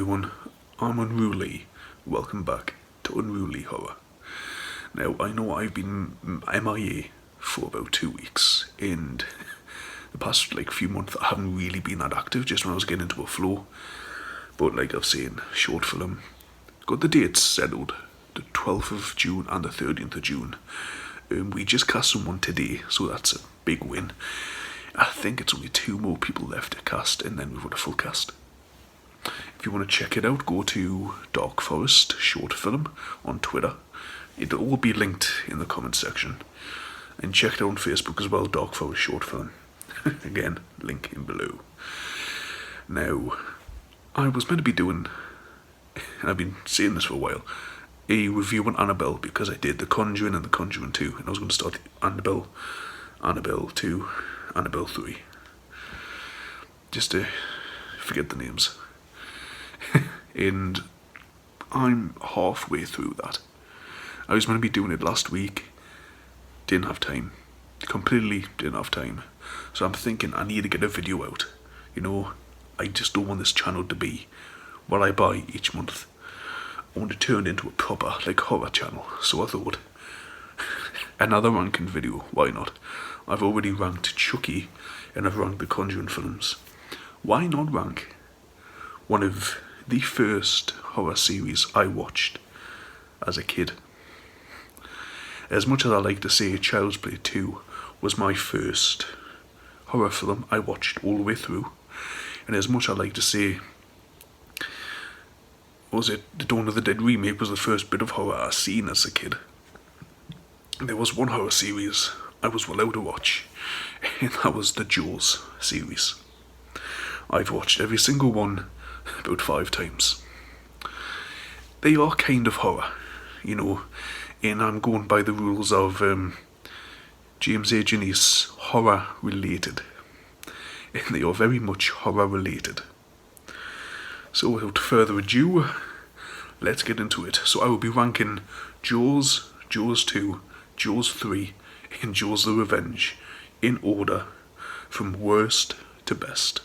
everyone, I'm Unruly. Welcome back to Unruly Horror. Now, I know I've been MIA for about 2 weeks, and the past few months I haven't really been that active, just when I was getting into a flow. But like I've seen, short film, got the dates settled, the 12th of June and the 13th of June. We just cast someone today, so that's a big win. I think it's only 2 more people left to cast, and then we've got a full cast. If you want to check it out, go to Dark Forest Short Film on Twitter. It'll all be linked in the comment section. And check it out on Facebook as well, Dark Forest Short Film. Again, link in below. Now, I was meant to be doing, and I've been saying this for a while, a review on Annabelle, because I did The Conjuring and The Conjuring 2, and I was going to start Annabelle 2, Annabelle 3. Just to forget the names. And I'm halfway through that. I was meant to be doing it last week. Didn't have time. Completely didn't have time. So I'm thinking I need to get a video out. I just don't want this channel to be what I buy each month. I want to turn it into a proper horror channel. So I thought, another ranking video, why not? I've already ranked Chucky and I've ranked the Conjuring films. Why not rank one of the first horror series I watched as a kid? As much as I like to say Child's Play 2 was my first horror film I watched all the way through, and as much as I like to say, was it the Dawn of the Dead remake was the first bit of horror I seen as a kid, there was one horror series I was allowed to watch, and that was the Jaws series. I've watched every single one about 5 times. They are kind of horror, and I'm going by the rules of James A. Janice, horror related. And they are very much horror related. So without further ado, let's get into it. So I will be ranking Jaws, Jaws 2, Jaws 3, and Jaws the Revenge in order from worst to best.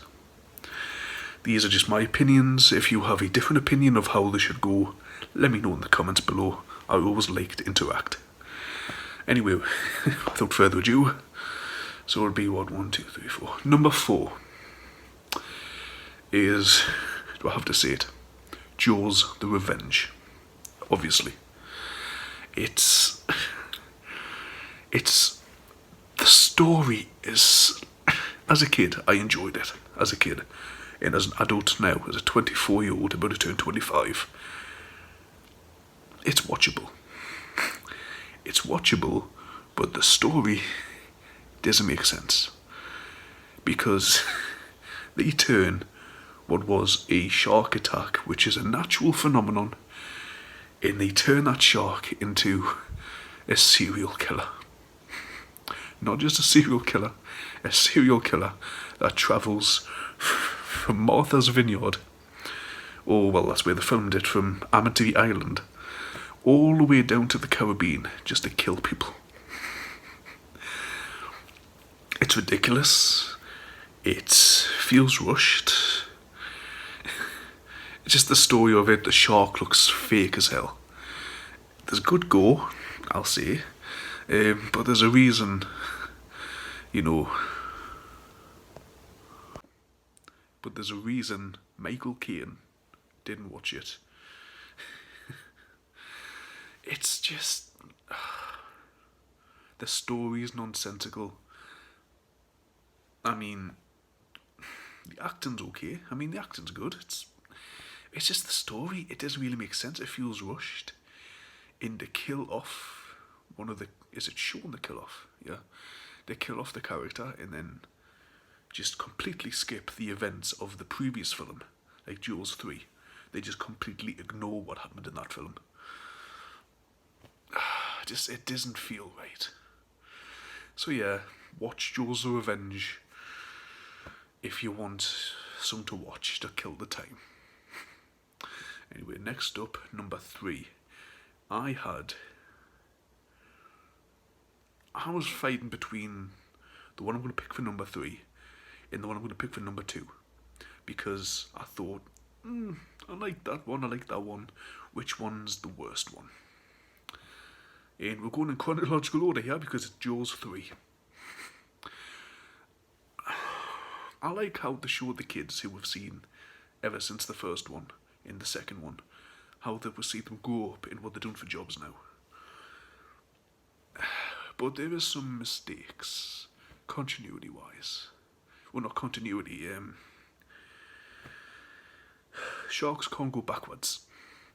These are just my opinions. If you have a different opinion of how they should go, let me know in the comments below. I always like to interact. Anyway, without further ado, so it'll be 1, 2, 3, 4. Number 4 is, do I have to say it? Jaws the Revenge. Obviously. It's the story is, as a kid, I enjoyed it. As a kid. And as an adult now, as a 24-year-old about to turn 25, it's watchable. It's watchable, but the story doesn't make sense. Because they turn what was a shark attack, which is a natural phenomenon, and they turn that shark into a serial killer. Not just a serial killer that travels from Martha's Vineyard, that's where they filmed it, from Amity Island, all the way down to the Caribbean just to kill people. It's ridiculous. It feels rushed. It's just the story of it. The shark looks fake as hell. There's good gore, I'll say, but there's a reason, But there's a reason Michael Caine didn't watch it. It's just, the story is nonsensical. I mean, the acting's okay. The acting's good. It's just the story. It doesn't really make sense. It feels rushed. And to kill off one of the, is it Sean the kill off? Yeah, they kill off the character and then just completely skip the events of the previous film, like Jaws 3. They just completely ignore what happened in that film. It doesn't feel right. So yeah, watch Jaws the Revenge if you want some to watch to kill the time. Anyway, next up, number 3. I was fighting between the one I'm going to pick for number 3 and the one I'm going to pick for number 2, because I thought I like that one, I like that one. Which one's the worst one? And we're going in chronological order here because it's Jaws 3. I like how they show the kids who we've seen ever since the first one, in the second one, how they will see them grow up in what they're doing for jobs now. But there is some mistakes, continuity-wise. Well, not continuity, sharks can't go backwards.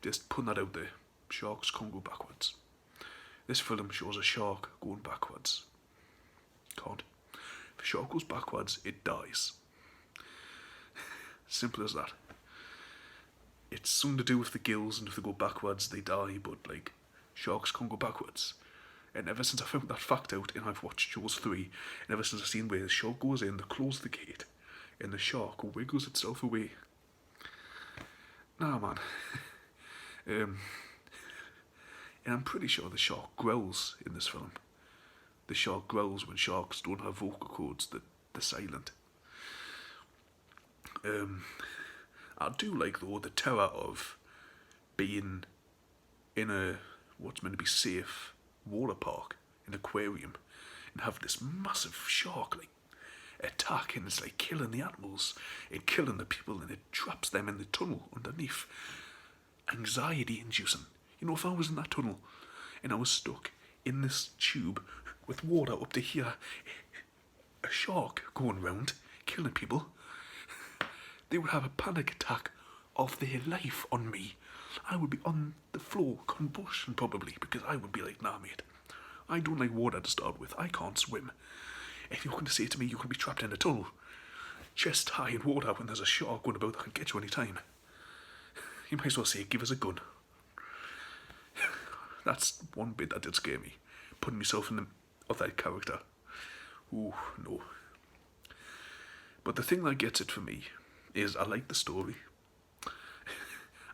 Just putting that out there. Sharks can't go backwards. This film shows a shark going backwards. Can't. If a shark goes backwards, it dies. Simple as that. It's something to do with the gills, and if they go backwards, they die, but, like, sharks can't go backwards. And ever since I found that fact out, and I've watched Jaws 3, and ever since I've seen where the shark goes in, they close the gate, and the shark wiggles itself away. Nah, man. And I'm pretty sure the shark growls in this film. The shark growls when sharks don't have vocal cords, they're silent. I do like, though, the terror of being in a, what's meant to be safe water park, an aquarium, and have this massive shark, like, attack, and it's like killing the animals and killing the people, and it traps them in the tunnel underneath. Anxiety inducing. You know, if I was in that tunnel and I was stuck in this tube with water up to here, a shark going round killing people, they would have a panic attack of their life on me. I would be on the floor, combustion probably, because I would be like, nah, mate, I don't like water to start with. I can't swim. If you're going to say to me you're going to be trapped in a tunnel, chest high in water when there's a shark going about that can get you any time, you might as well say, give us a gun. That's one bit that did scare me, putting myself in the of that character. Ooh, no. But the thing that gets it for me is I like the story.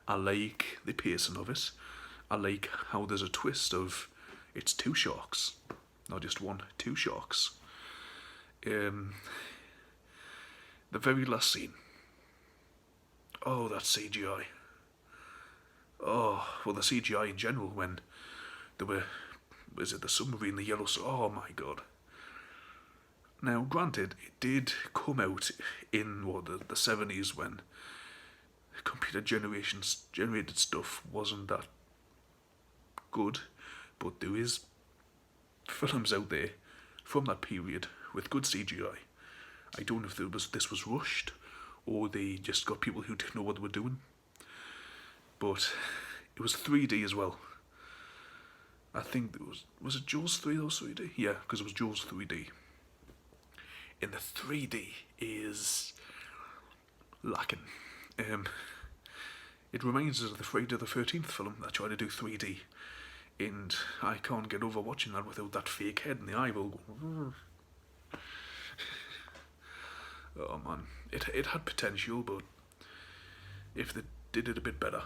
I like the pacing of it. I like how there's a twist of it's two sharks, not just one, two sharks. The very last scene. Oh, that CGI. Oh, well, the CGI in general when there were, was it the submarine, the yellow, oh my god. Now, granted, it did come out in the 70s when computer generated stuff wasn't that good, but there is films out there from that period with good CGI. I don't know if this was rushed or they just got people who didn't know what they were doing, but it was 3D as well. I think it was it Jaws 3 that was 3D? Yeah, because it was Jaws 3D. And the 3D is lacking. It reminds us of the Friday the 13th film that tried to do 3D, and I can't get over watching that without that fake head and the eyeball going. Oh man, it had potential, but if they did it a bit better,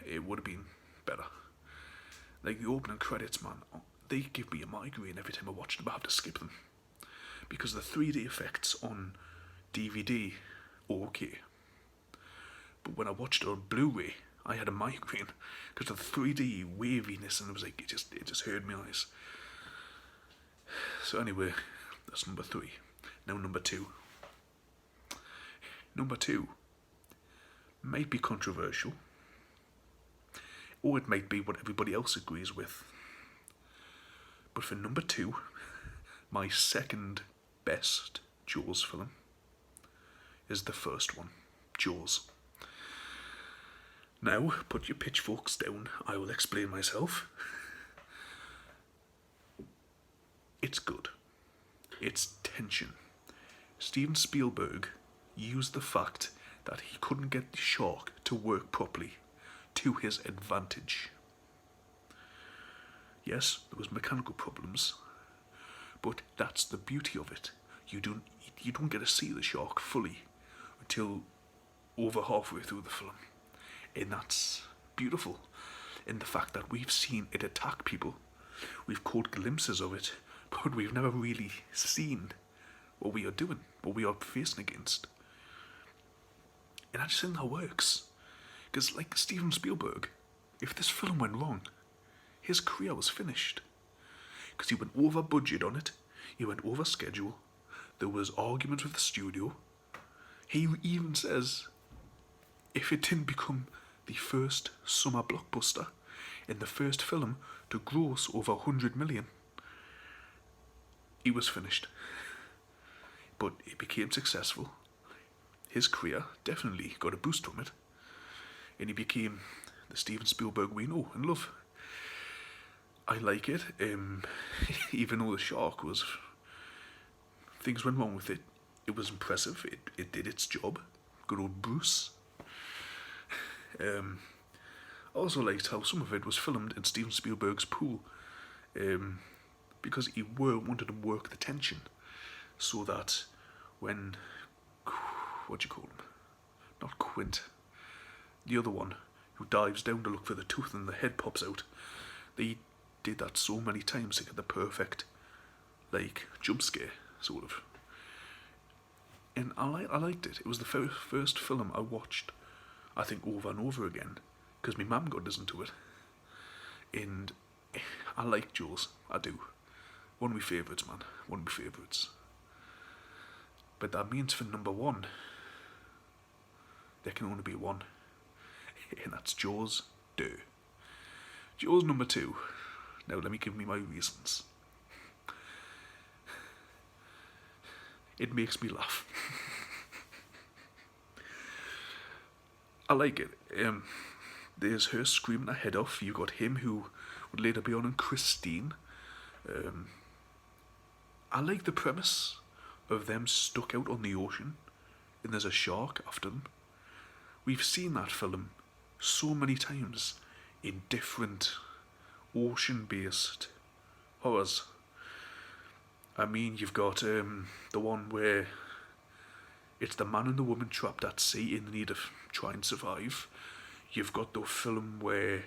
it would have been better. Like the opening credits, man, they give me a migraine every time I watch them. I have to skip them because the 3D effects on DVD are okay, but when I watched it on Blu-ray, I had a migraine because of the 3D waviness, and it was like it just hurt my eyes. So anyway, that's number 3. Now number 2. Number 2 might be controversial, or it might be what everybody else agrees with. But for number 2, my second best Jaws film is the first one, Jaws. Now, put your pitchforks down, I will explain myself. It's good. It's tension. Steven Spielberg used the fact that he couldn't get the shark to work properly to his advantage. Yes, there was mechanical problems, but that's the beauty of it. You don't get to see the shark fully until over halfway through the film, and that's beautiful. In the fact that we've seen it attack people, we've caught glimpses of it, but we've never really seen what we are doing, what we are facing against. And I just think that works. Because, like Steven Spielberg, if this film went wrong, his career was finished. Because he went over budget on it, he went over schedule, there was arguments with the studio. He even says if it didn't become the first summer blockbuster and the first film to gross over 100 million, he was finished. But it became successful. His career definitely got a boost from it, and he became the Steven Spielberg we know and love. I like it, even though the shark was... things went wrong with it. It was impressive, it did its job. Good old Bruce. I also liked how some of it was filmed in Steven Spielberg's pool, because he wanted to work the tension, so that when... what do you call him? Not Quint. The other one, who dives down to look for the tooth and the head pops out. They did that so many times to get the perfect, like, jump scare, sort of. And I liked it. It was the first film I watched, I think, over and over again, because my mum got listened to it. And I like Jaws, I do. One of my favourites, man. One of my favourites. But that means for number one, there can only be one. And that's Jaws 2. Jaws number 2. Now let me give me my reasons. It makes me laugh. I like it. There's her screaming her head off. You got him who would later be on, and Christine. I like the premise of them stuck out on the ocean and there's a shark after them. We've seen that film so many times in different ocean-based horrors. I mean, you've got the one where it's the man and the woman trapped at sea in the need of trying to survive. You've got the film where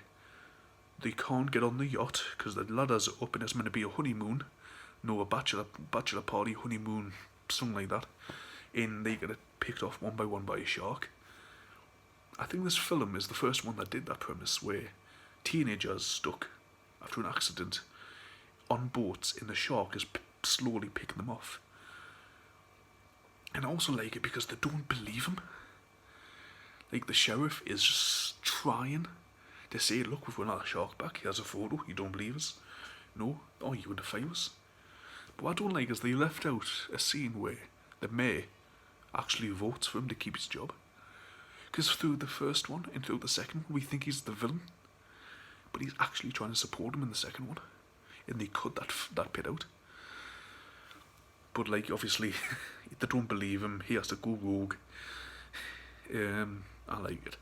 they can't get on the yacht because the ladder's up and it's meant to be a honeymoon. No, a bachelor party, honeymoon, something like that. And they get it picked off one by a shark. I think this film is the first one that did that premise, where teenagers stuck after an accident on boats and the shark is slowly picking them off. And I also like it because they don't believe him. Like, the sheriff is just trying to say, look, we've got a shark back, he has a photo, you don't believe us? No? Oh, you would defy us? But what I don't like is they left out a scene where the mayor actually votes for him to keep his job. Because through the first one and through the second one, we think he's the villain, but he's actually trying to support him in the second one, and they cut that bit out. But, like, obviously, they don't believe him, he has to go rogue. I like it.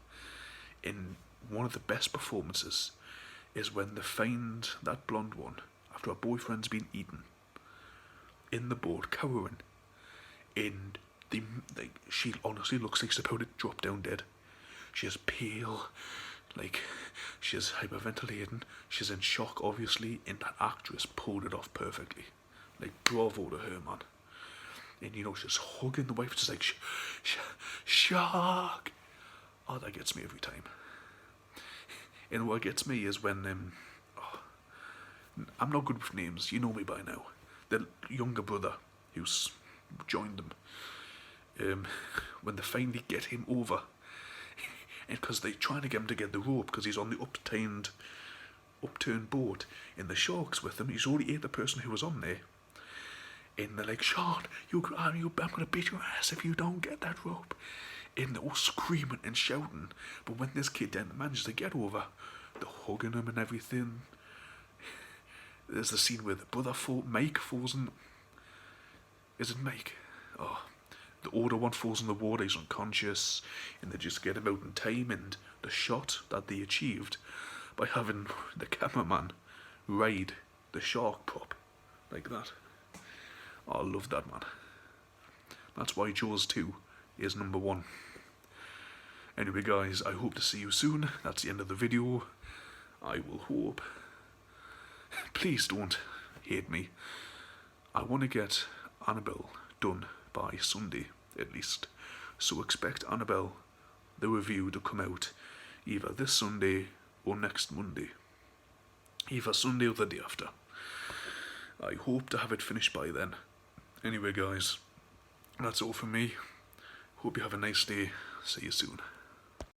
And one of the best performances is when they find that blonde one after her boyfriend's been eaten in the boat, cowering, and she honestly looks like she's about to drop down dead. She's pale, like she's hyperventilating, she's in shock obviously, and that actress pulled it off perfectly. Like, bravo to her, man. And you know, she's hugging the wife, just like, shark! Oh, that gets me every time. And what gets me is when, I'm not good with names, you know me by now. The younger brother who's joined them, when they finally get him over, and because they're trying to get him to get the rope because he's on the upturned boat, and the shark's with him, he's already ate the person who was on there. And they're like, Sean, I'm gonna beat your ass if you don't get that rope. And they're all screaming and shouting. But when this kid then manages to get over, they're hugging him and everything. There's the scene where the brother Mike falls in. Is it Mike? Oh, the older one falls in the water, he's unconscious, and they just get him out in time. And the shot that they achieved by having the cameraman ride the shark prop like that. Oh, I love that, man. That's why Jaws 2 is number 1. Anyway, guys, I hope to see you soon. That's the end of the video. I will hope. Please don't hate me. I want to get Annabelle done by Sunday, at least. So expect Annabelle the review to come out either this Sunday or next Monday. Either Sunday or the day after. I hope to have it finished by then. Anyway guys, that's all from me. Hope you have a nice day. See you soon.